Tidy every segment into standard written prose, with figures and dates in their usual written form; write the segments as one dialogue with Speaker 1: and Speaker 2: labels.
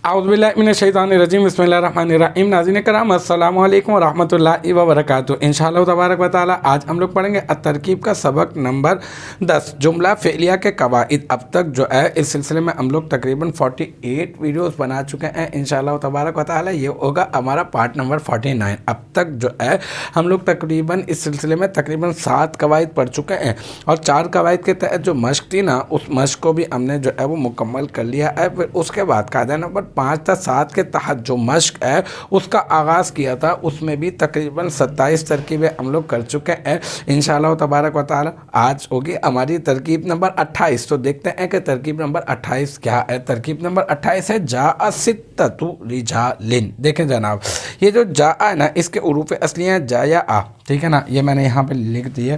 Speaker 1: اعوذ باللہ من الشیطان الرجیم بسم اللہ الرحمن الرحیم۔ ناظرین کرام السلام علیکم ورحمۃ اللہ وبرکاتہ۔ انشاءاللہ تبارک و تعالی آج ہم لوگ پڑھیں گے الترکیب کا سبق نمبر 10 جملہ فعلیہ کے قواعد۔ اب تک جو ہے اس سلسلے میں ہم لوگ تقریباً 48 ویڈیوز بنا چکے ہیں۔ انشاءاللہ تبارک و تعالی یہ ہوگا ہمارا پارٹ نمبر 49۔ اب تک جو ہے ہم لوگ تقریباً اس سلسلے میں تقریباً 7 قواعد پڑھ چکے ہیں، اور 4 قواعد کے تحت جو مشق تھی نا، اس مشق کو بھی ہم نے جو ہے وہ مکمل کر لیا ہے۔ پھر اس کے بعد قاعدہ نمبر 5 تا 7 کے تحت جو مشق ہے اس کا آغاز کیا تھا، اس میں بھی تقریباً 27 ترکیبیں ہم لوگ کر چکے ہیں۔ انشاءاللہ تبارک و تعالی آج ہوگی ہماری ترکیب نمبر 28۔ تو دیکھتے ہیں کہ ترکیب نمبر 28 کیا ہے۔ ترکیب نمبر 28 ہے جاء ستۃ رجال۔ دیکھیں جناب، یہ جو جاء ہے نا، اس کے حروف اصلی ہیں جا یا آ، ٹھیک ہے نا، یہ میں نے یہاں پہ لکھ دیے۔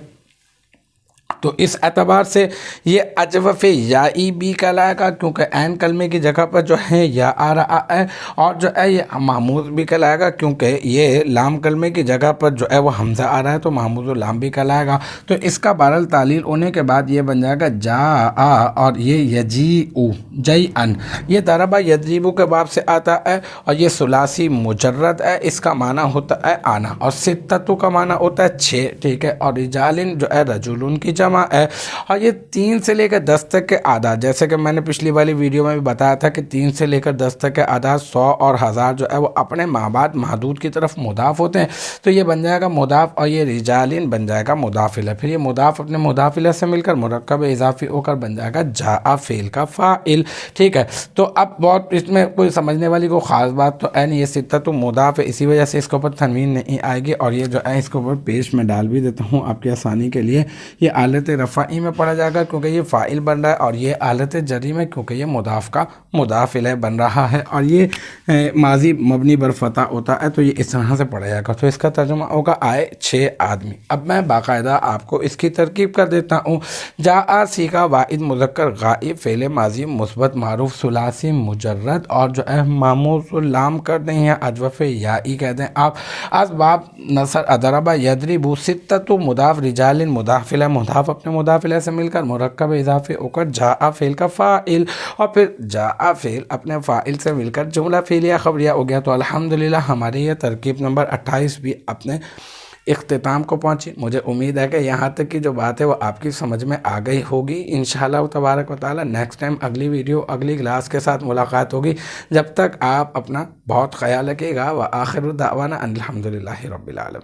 Speaker 1: تو اس اعتبار سے یہ اجوف یائی بھی کہلائے گا، کیونکہ عین کلمے کی جگہ پر جو ہے یا آ رہا ہے، اور جو ہے یہ محموز بھی کہلائے گا، کیونکہ یہ لام کلمے کی جگہ پر جو ہے وہ حمزہ آ رہا ہے، تو محموز و لام بھی کہلائے گا۔ تو اس کا بہرحال تعلیل ہونے کے بعد یہ بن جائے گا جا آ، اور یہ یجیء جی ان، یہ ضربہ یضربو کے باب سے آتا ہے، اور یہ ثلاثی مجرد ہے، اس کا معنی ہوتا ہے آنا، اور ستتو کا معنی ہوتا ہے 6، ٹھیک ہے، اور رجالن جو ہے رجولن کی جمع ہے، اور یہ 3 سے لے کر 10 تک کے اعداد، جیسے کہ میں نے پچھلی والی ویڈیو میں بھی بتایا تھا کہ 3 سے لے کر 10 تک کے اعداد 100 اور 1000 جو ہے وہ اپنے مابعد محدود کی طرف مضاف ہوتے ہیں، تو یہ بن جائے گا مضاف، اور یہ رجالین بن جائے گا مضاف الیہ۔ پھر یہ مضاف اپنے مضاف الیہ سے مل کر مرکب اضافی ہو کر بن جائے گا جاء فعل کا فاعل، ٹھیک ہے۔ تو اب بہت اس میں کوئی سمجھنے والی کوئی خاص بات تو ہے نہیں، یہ ستۃ مضاف ہے، اسی وجہ سے اس کے اوپر تنوین نہیں آئے گی، اور یہ جو ہے اس کے اوپر پیش میں ڈال بھی دیتا ہوں آپ کی آسانی کے لیے۔ یہ حالت رفعی میں پڑھا جائے گا کیونکہ یہ فاعل بن رہا ہے، اور یہ حالت جری میں کیونکہ یہ مضاف کا مضاف الیہ بن رہا ہے، اور یہ ماضی مبنی بر فتح ہوتا ہے، تو یہ اس طرح سے پڑھا جائے گا۔ تو اس کا ترجمہ ہوگا آئے 6 آدمی۔ اب میں باقاعدہ آپ کو اس کی ترکیب کر دیتا ہوں۔ جاء سیغہ واحد مذکر غائب، فعل ماضی مثبت معروف ثلاثی مجرد، اور جو ہے معمول لام کر دیں یا اجوف یائی کہہ دیں آپ۔ اسباب نصر اضرب یضرب ستۃ مضاف رجال مضاف الیہ، مضاف اپنے مضاف الیہ سے مل کر مرکب اضافی ہو کر جاء فعل کا فاعل، اور پھر جاء فعل اپنے فاعل سے مل کر جملہ فعلیہ خبریہ ہو گیا۔ تو الحمدللہ ہماری یہ ترکیب نمبر 28 بھی اپنے اختتام کو پہنچی۔ مجھے امید ہے کہ یہاں تک کی جو بات ہے وہ آپ کی سمجھ میں آ گئی ہوگی۔ انشاءاللہ تبارک و تعالی نیکسٹ ٹائم اگلی ویڈیو اگلی کلاس کے ساتھ ملاقات ہوگی۔ جب تک آپ اپنا بہت خیال رکھیے گا۔ وآخر دعوانا ان الحمدللہ رب العالمین۔